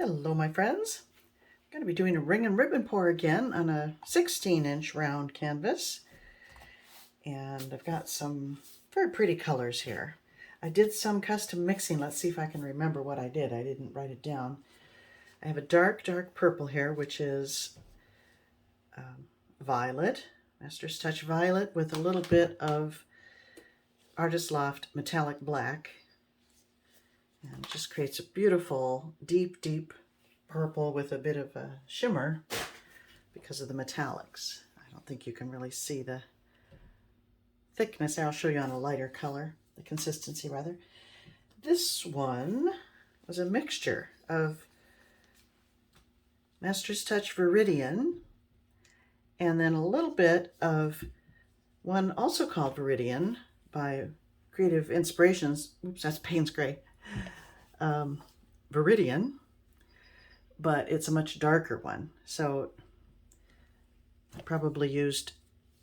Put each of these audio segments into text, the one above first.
Hello my friends. I'm going to be doing a ring and ribbon pour again on a 16-inch round canvas. And I've got some very pretty colors here. I did some custom mixing. Let's see if I can remember what I did. I didn't write it down. I have a dark purple here, which is violet, Master's Touch violet, with a little bit of Artist Loft metallic black. And it just creates a beautiful, deep purple with a bit of a shimmer because of the metallics. I don't think you can really see the thickness. I'll show you on a lighter color, the consistency rather. This one was a mixture of Master's Touch Viridian and then a little bit of one also called Viridian by Creative Inspirations. Oops, that's Payne's Gray. Viridian, but it's a much darker one. So I probably used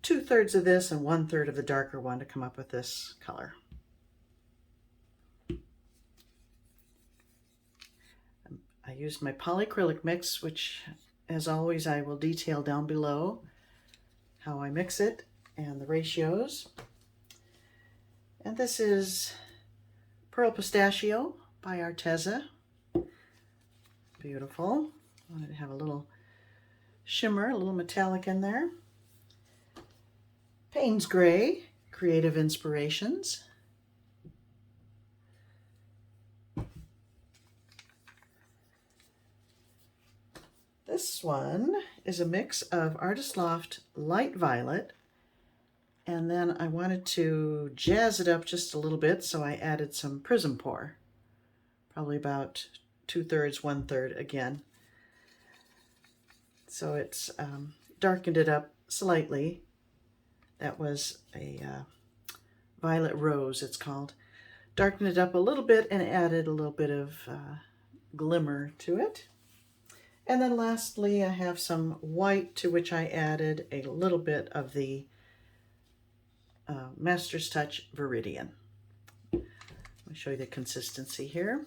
2/3 of this and 1/3 of the darker one to come up with this color. I used my Polycrylic mix, which as always I will detail down below how I mix it and the ratios. And this is Pearl Pistachio by Arteza. Beautiful. I wanted to have a little shimmer, a little metallic in there. Payne's Gray, Creative Inspirations. This one is a mix of Artist Loft Light Violet, and then I wanted to jazz it up just a little bit, so I added some Prizm pour. Probably about 2/3, 1/3 again. So it's darkened it up slightly. That was a Violet Rose, it's called. Darkened it up a little bit and added a little bit of glimmer to it. And then lastly, I have some white, to which I added a little bit of the Master's Touch Viridian. Let me show you the consistency here.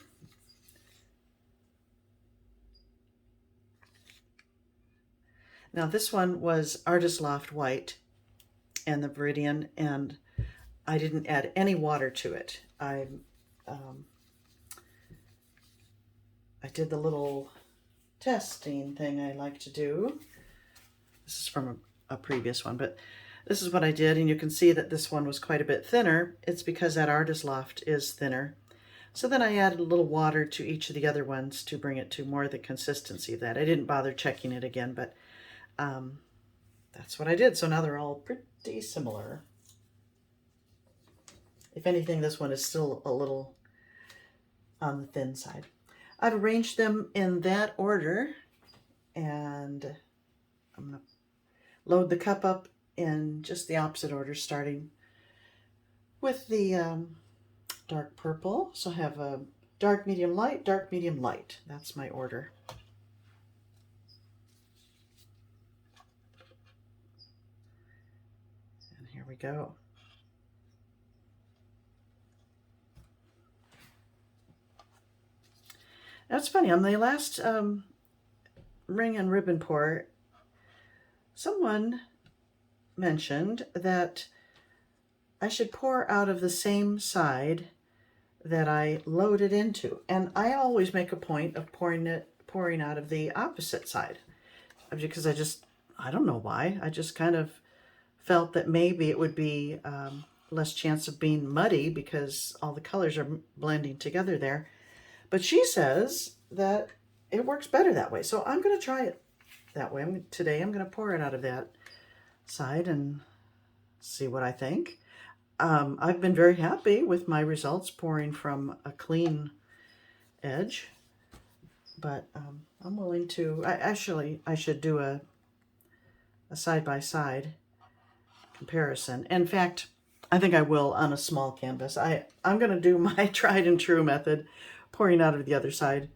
Now this one was Artist Loft White and the Viridian, and I didn't add any water to it. I did the little testing thing I like to do. This is from a previous one, but this is what I did, and you can see that this one was quite a bit thinner. It's because that Artist Loft is thinner. So then I added a little water to each of the other ones to bring it to more of the consistency of that. I didn't bother checking it again, but that's what I did. So now they're all pretty similar. If anything, this one is still a little on the thin side. I've arranged them in that order, and I'm going to load the cup up in just the opposite order, starting with the dark purple. So I have a dark, medium, light, dark, medium, light. That's my order. And here we go. Now it's funny, on the last ring and ribbon pour, someone mentioned that I should pour out of the same side that I loaded into. And I always make a point of pouring out of the opposite side, because I don't know why. I just kind of felt that maybe it would be less chance of being muddy because all the colors are blending together there. But she says that it works better that way. So I'm going to try it that way. Today I'm going to pour it out of that side and see what I think. I've been very happy with my results pouring from a clean edge, but I'm willing to, I should do a side-by-side comparison. In fact, I think I will on a small canvas. I'm going to do my tried and true method, pouring out of the other side,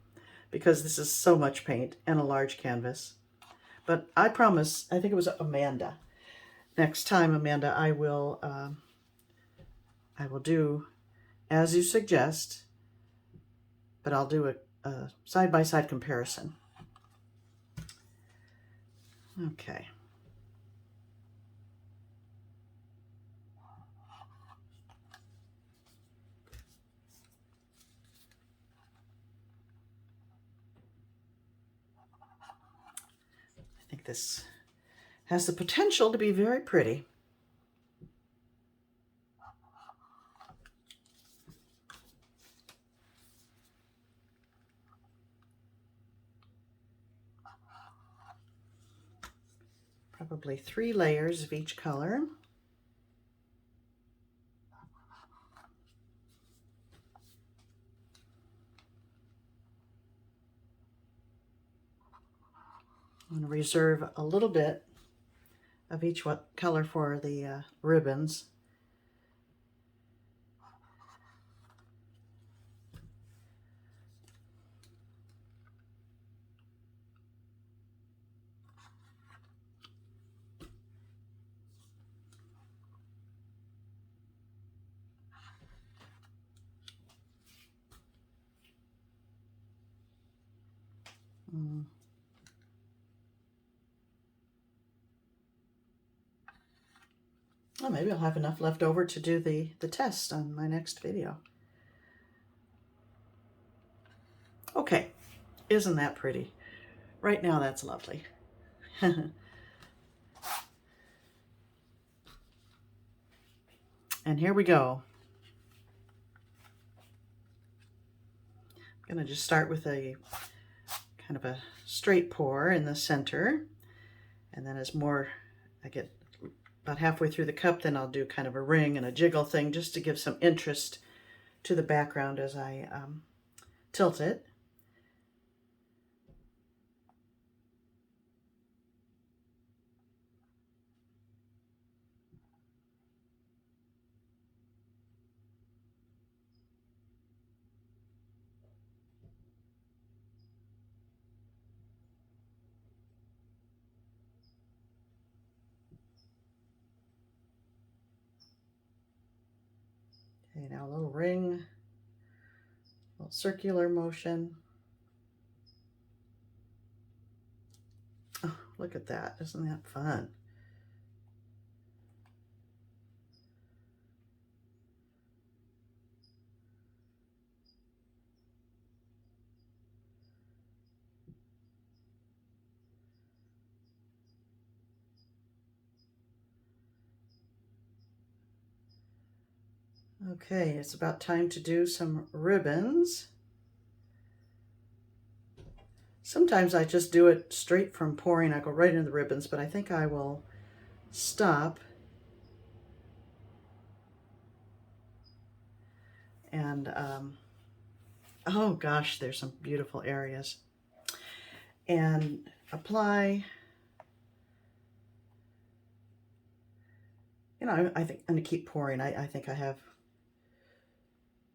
because this is so much paint and a large canvas. But I promise, I think it was Amanda. Next time, Amanda, I will do as you suggest, but I'll do a side-by-side comparison. Okay. I think this has the potential to be very pretty. Probably 3 layers of each color. I'm going to reserve a little bit of each color for the ribbons. Well, maybe I'll have enough left over to do the test on my next video. Okay, isn't that pretty? Right now, that's lovely. And here we go. I'm going to just start with a kind of a straight pour in the center. And then as I get about halfway through the cup, then I'll do kind of a ring and a jiggle thing just to give some interest to the background as I tilt it. Okay, now a little ring, a little circular motion. Oh, look at that. Isn't that fun? Okay, it's about time to do some ribbons. Sometimes I just do it straight from pouring. I go right into the ribbons, but I think I will stop and, oh gosh, there's some beautiful areas. And apply, you know, I think I'm gonna keep pouring. I think I have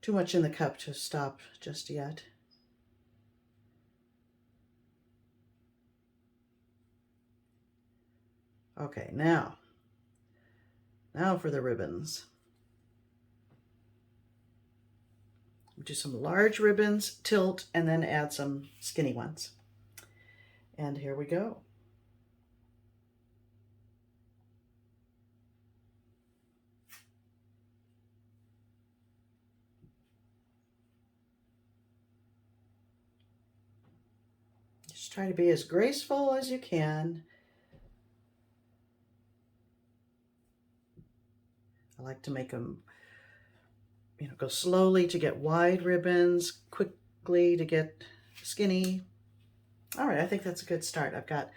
too much in the cup to stop just yet. Okay, now for the ribbons. Do some large ribbons, tilt, and then add some skinny ones. And here we go. Just try to be as graceful as you can. I like to make them, you know, go slowly to get wide ribbons, quickly to get skinny. All right, I think that's a good start. I've got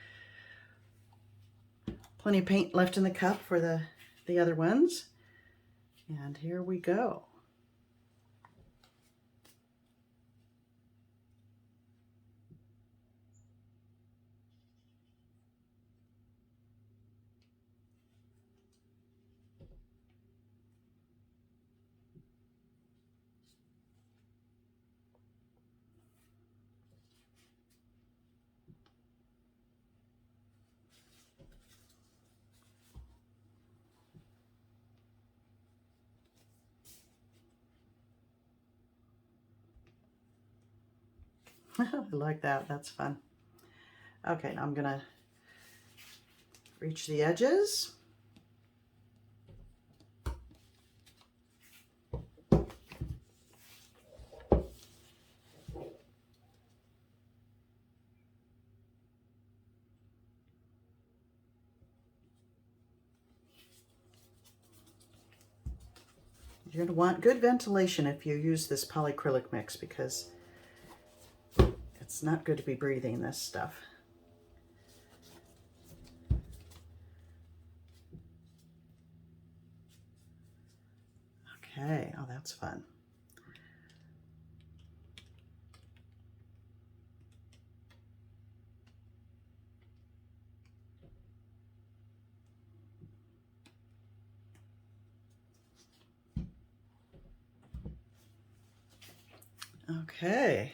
plenty of paint left in the cup for the other ones. And here we go. I like that. That's fun. Okay, now I'm gonna reach the edges. You're going to want good ventilation if you use this polycrylic mix, because it's not good to be breathing this stuff. Okay, oh, that's fun. Okay.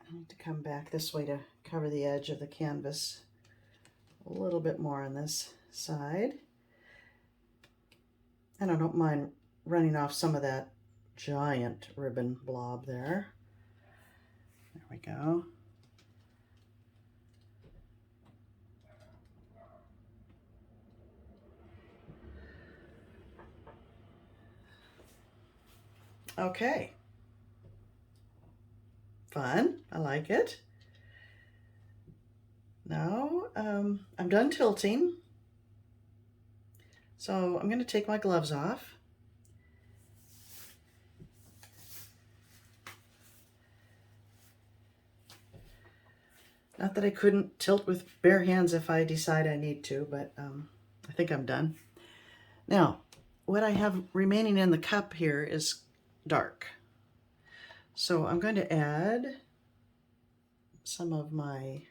I need to come back this way to cover the edge of the canvas a little bit more on this side. And I don't mind running off some of that giant ribbon blob there. There we go. Okay. Fun. I like it. Now I'm done tilting. So I'm going to take my gloves off. Not that I couldn't tilt with bare hands if I decide I need to, but I think I'm done. Now, what I have remaining in the cup here is dark. So I'm going to add some of my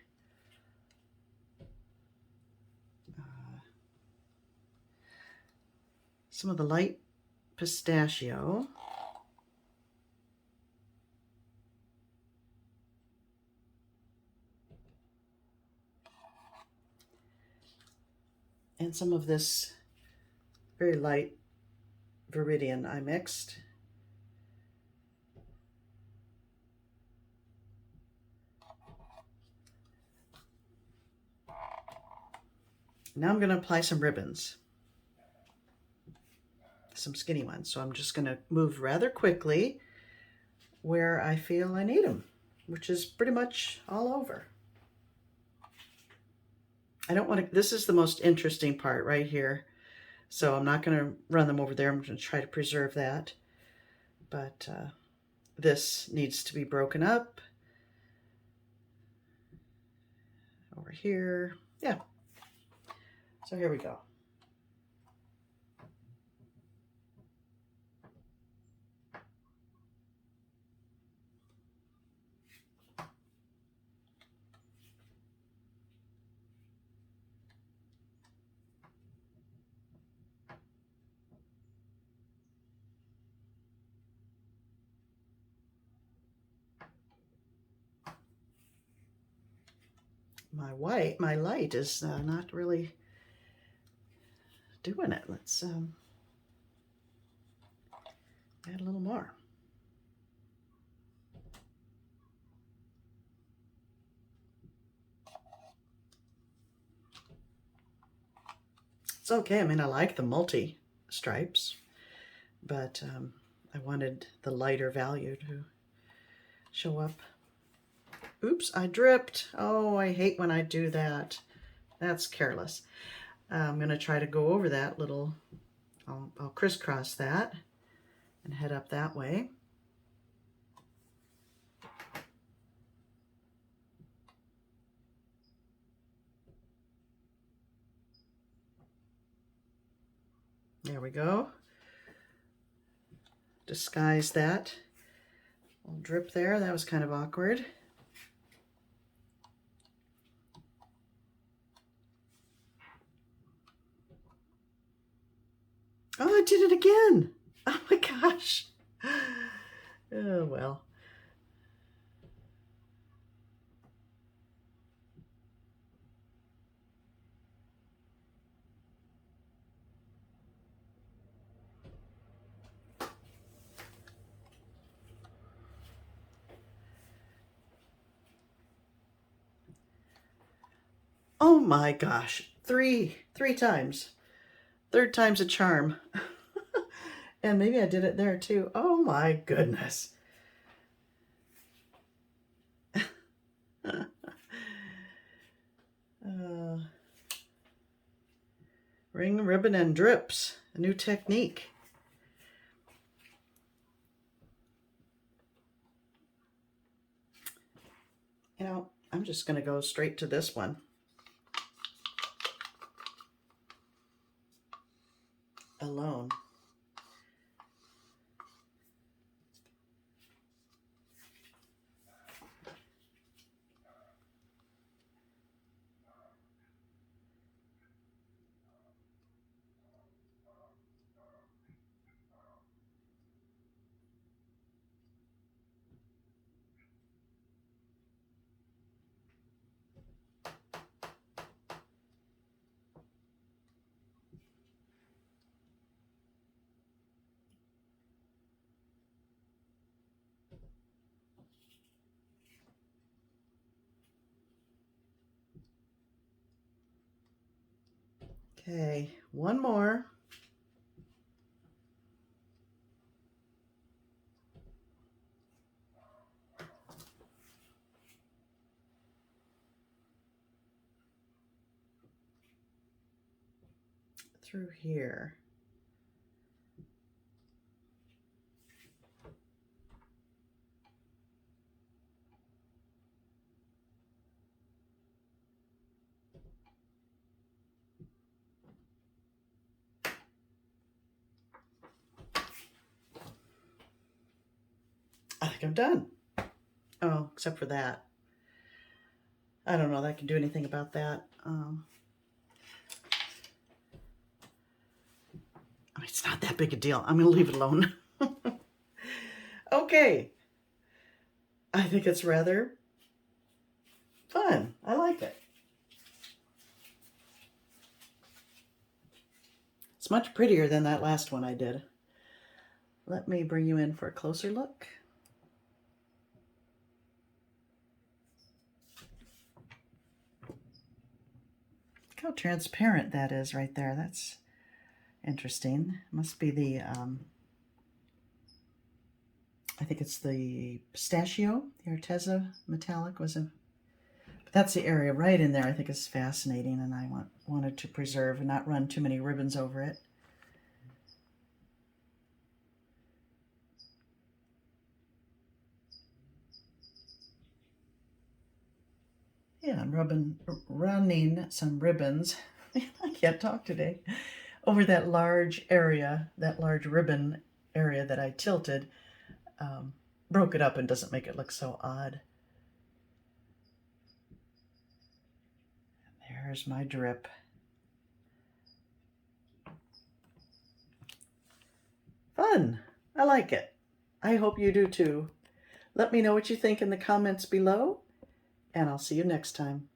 some of the light pistachio. And some of this very light Viridian I mixed. Now I'm going to apply some ribbons. Some skinny ones. So I'm just going to move rather quickly where I feel I need them, which is pretty much all over. I don't want to, this is the most interesting part right here. So I'm not going to run them over there. I'm going to try to preserve that. But this needs to be broken up. Over here. Yeah. So here we go. My light is not really doing it. Let's add a little more. It's okay. I mean, I like the multi stripes, but I wanted the lighter value to show up. Oops, I dripped. Oh, I hate when I do that. That's careless. I'm going to try to go over that little, I'll crisscross that and head up that way. There we go. Disguise that little drip there. That was kind of awkward. Oh, I did it again. Oh my gosh. Oh, well. Oh my gosh, three times. Third time's a charm. And maybe I did it there too. Oh my goodness. Ring, ribbon, and drips. A new technique. You know, I'm just going to go straight to this one. Alone. Okay, one more. Through here. I think I'm done. Oh, except for that. I don't know that I can do anything about that. It's not that big a deal. I'm going to leave it alone. Okay. I think it's rather fun. I like it. It's much prettier than that last one I did. Let me bring you in for a closer look. Look how transparent that is right there. That's interesting. Must be the, I think it's the Pistachio, the Arteza metallic was a, but that's the area right in there I think is fascinating, and I wanted to preserve and not run too many ribbons over it. Yeah, I'm running some ribbons, I can't talk today, over that large area, that large ribbon area that I tilted. Broke it up and doesn't make it look so odd. There's my drip. Fun! I like it. I hope you do too. Let me know what you think in the comments below, and I'll see you next time.